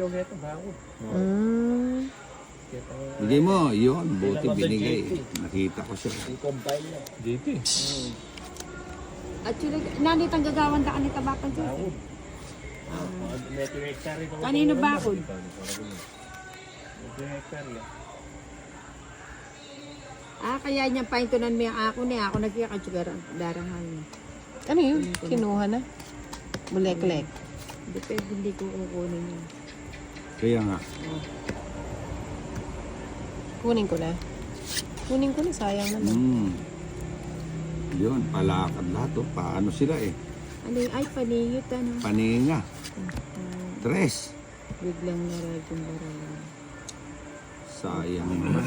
yung ito, bako. Bigay mo, yun. Buti binigay. Nakita ko siya. I-compile niya. JP. At yun, nanitang gagawan da ka ni tabakan siya. Bako. Medyo hectare ito. Kanino bakod? Medyo hectare yan. Kaya niya paintunan mo yung ako niya. Ako nagkakatsugar darangan niya. Ano yun? Kinuha na? Bulek-lek. Depende, hindi ko kukunin yun. Kaya nga. Kunin ko na. Kunin ko na, sayang naman. Yun, palakad lahat. Oh. Paano sila eh? Ano yung, ay, paningit, ano? Paninga. Tres. Biglang narag yung barang. Sayang naman.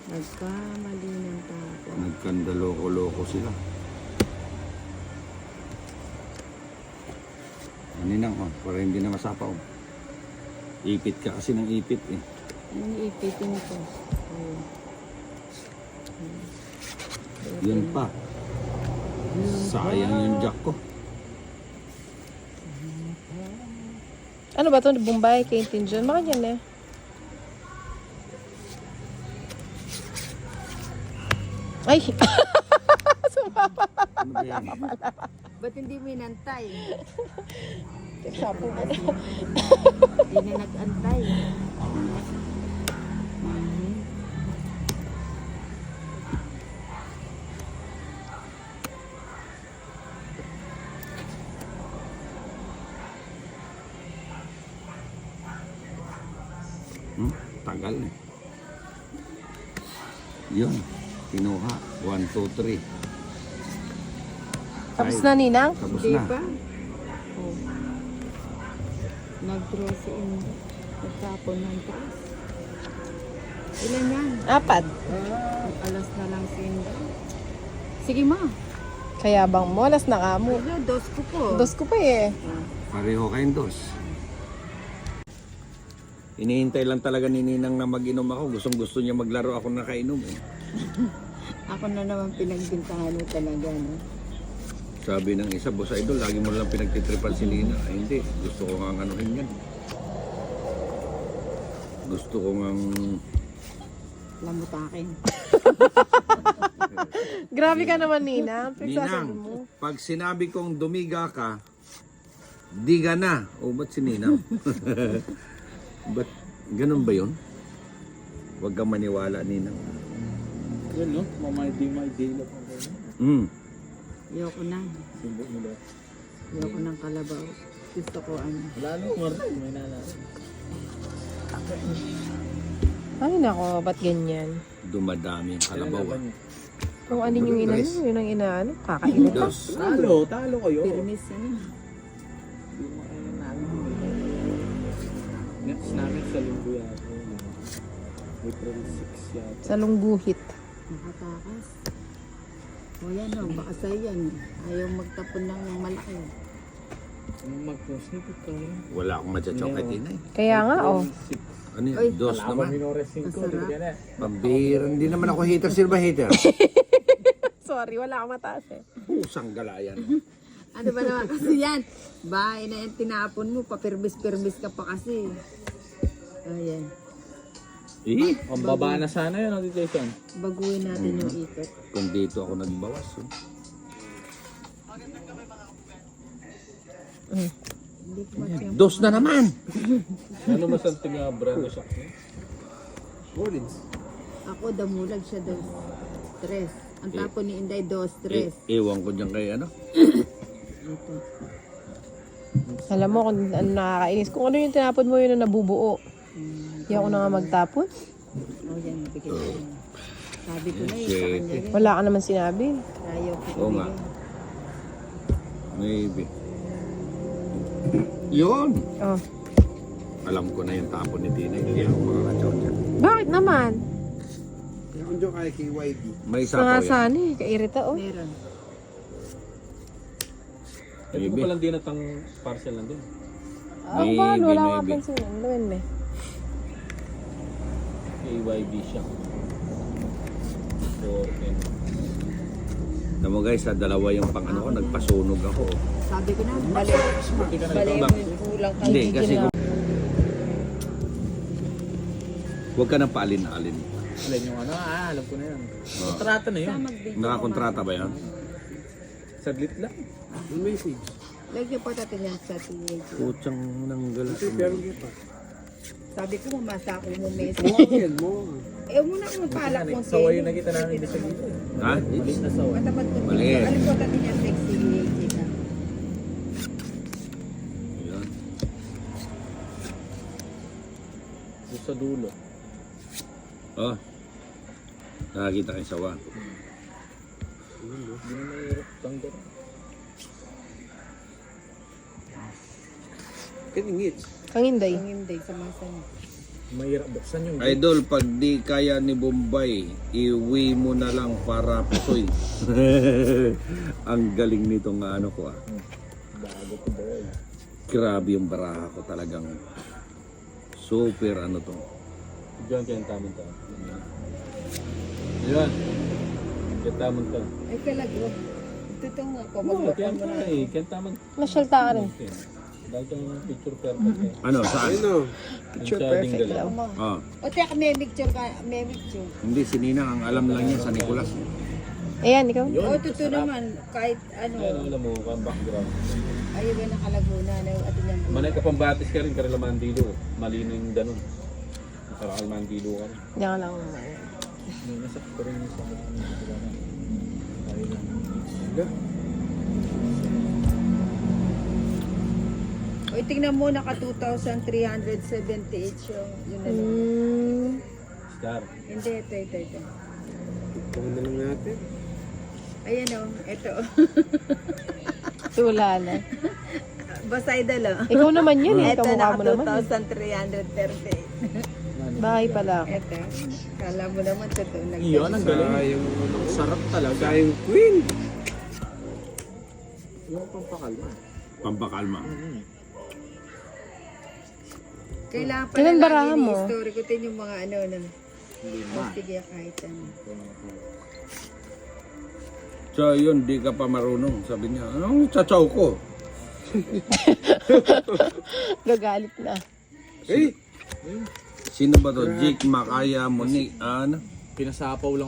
Nagkamali ng tapo. Nagkandaloko-loko sila. Aninang, oh, para hindi na masapaw. Ipit ka kasi ng ipit eh. Anong ipitin ko? Ayun. Yun pa. Sayang yung jack ko. Ano ba ito? Bombay, Kaintin dyan. Maka dyan eh. Ay! Ano ba yan? Ba't hindi mo inantay? Sapo mo. Hindi na nag-antay. Tagal eh. Yun. Kinuha. 1, 2, 3. Tapos na, Ninang? Tapos Hindi na. pa? Oh. Nag-draw si Inda. Nagtapon ng taas. Ilan yan? 4. Alas na lang si Inda. Sige ma. Kaya bang mo, alas na ka mo. Wala, dos ko po. Dos ko pa eh. Pareho kayong dos. Inihintay lang talaga ni Ninang na mag-inom ako. Gustong gusto niya maglaro ako nakainom eh. Ako na naman pinagbintangan mo talaga. No? Sabi ng isa, Boss Idol, lagi mo lang pinagtitripan si Nina. Ay, hindi. Gusto ko nga anuhin yan. Gusto ko nga... Lamutakin. Grabe ka naman, Ninang. Ninang, Pagsasabi mo. pag sinabi kong dumiga ka, diga na. O, ba't si Ninang? Ba't ganun ba yun? Huwag kang maniwala, Ninang. Yun no? Mamay di lang po. Ayoko na. Simbo nila. Ayoko ng kalabaw. Gusto ko ano. Lalo, may nalala. Ay, nako, ba't ganyan? Dumadami yung kalabaw. ah. Kung alin yung ina mo, yun ang inaano. Kakainit ka. Dos. Talo kayo. Permis ano. Hindi mo kayo namin. Next namin sa linggo yata. April 6 yata. Sa lungguhit. Nakatakas. O yan o, baka sa'yo yan. Ayaw magtapon ng malaki. Anong mag-post nito ka rin? Wala akong matcha-chocolate din eh. Kaya nga, oh. Ano yun? Ay, Dos Wala naman. akong minoresing ko. Masarap. Hindi ka na. Pambihira. Hindi naman ako hater. Sino ba hater? Sorry, wala akong mataas eh. Pusang galayan. Ano ba naman kasi yan? Bahay na yan tinapon mo, papirmis-pirmis ka pa kasi. Ayan. Eh? Ang baba na sana yun, Ate Jason. Baguhin natin yung ikot. Kung dito ako nagbawas. Oh. Hindi ko matiyang. Dos na naman! Ano ba sa tinga brand siya? Collins. Ako, damulag siya dos. Tres. Ang tapo ni Inday, dos, tres. Ewan ko dyan kay ano. Ito. Alam mo kung ano nakakainis. Kung ano yung tinapon mo, yun ang nabubuo. Hindi ako na nga magtapon. O yan, nabigay ko yan. Sabi ko na eh, sa kanya rin. Wala ka naman sinabi. Ayaw ko Oo nga. ibigay. Maybe. Yun! Oh. Alam ko na yung tapon ni Tina. Hindi ako makakatsaw dyan. Bakit naman? Kung dyan kaya kay YD. May Mga sapaw yan. sani, kairita oh. Meron. Ito ko palang dinatang parcel lang din. Ako ba? Wala Maybe, akong maybe. pansin. Ano gawin mo? KYB siya. 4M. Alam mo guys, sa dalawa yung pang ano ko, nagpasunog ako. Sabi ko na, bali mo yung kulang Hindi, kasi gina- kung Huwag ka nang paalin-alin. Alin yung ano, alam ko na yan. Kontrata na yun. Sa mag-video. Nakakontrata ba yan? Saglit lang. Yung message. Lagyan po natin yan sa TH. Putsang nanggalas. Kasi pero hindi pa. Sabi ko, mamasa ako mo message. Mo yan, mo. Eh, muna ko magpalak kung Sawa yung nakita namin sa gito. Ha? Maliit na sawa. Matapat ko. Maliit. Alin po natin yan, sexy TH na. Ayan. Doon sa dulo. Oh. Nakakita kayo sawa. Hindi na mahirap tanggal. Kaningit. Kanginday. Ang hindi, sa masa niya. Mahirap buksan yung Idol, pag di kaya ni Bombay, iwi mo na lang para pusoy. Ang galing nitong ano ko ah. bago ko boy. Grabe yung baraha ko talagang super ano to. Diyan kaya tamang ta. Diyan. Kaya tamang ta. Ay, kalago. Totoo nga po. Oo, kaya mo na eh. Kaya tamang. Nasyalta ka rin. Dahil kang picture perfect. Ano, saan? Ayun o. Picture perfect daw. Oh, O, tiyak, may picture ka. May picture. hindi si Ninang, ang alam lang niya sa Nicolas. Ayan, ikaw. Yun. O, totoo naman. Kahit ano. Yan alam mo kang background. Ayaw ba nakalago na. At yan po. Manay ka pambatis ka rin karela mandilo. Malino yung ganun. Nakarakal mandilo ka rin. Diyan ka lang. Nasa ko rin sa ayun lang. O, tingnan mo, naka 2,378 yung yun na lang. Star. Hindi, ito. Ipon na lang natin. Ayan o, ito. Tula na. Basay dalo. Ikaw naman yun eh. Ito, Kamukha naka mo naman. 2,338. Bahay pala. Ito. Kala mo naman totoo. Iyon, ang galing. Sayang Ang sarap talaga. Sayang queen. Yung pampakalma. Pampakalma. Kailangan pala Kailan lagi baraha mo? ni-story ko din yung mga ano na. Sige, kahit ano. So yun, di ka pa marunong. Sabi niya, anong tsatsaw ko? Gagalit na. Eh! Sino ba to? Jake Makaya Monique, ano? Pinasapaw lang